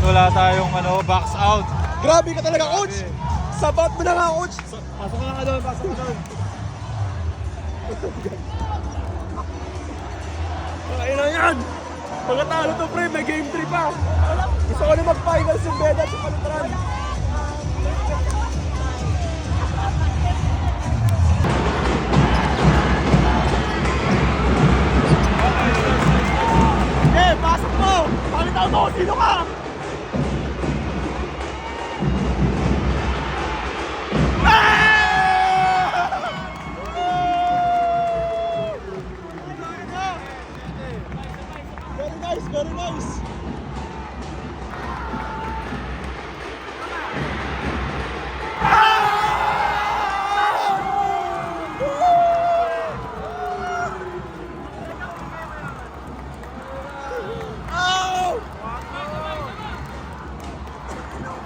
wala tayong box out. Grabe ka talaga, coach! Sabat mo na nga, coach! Pasok ka doon, pasok ka doon. Ayun na yan! Pagkatalo to, pre, may game 3 pa! Gusto ko na mag-final si Beda sa Palutran. Pasok mo! Pakita mo! Sino ka?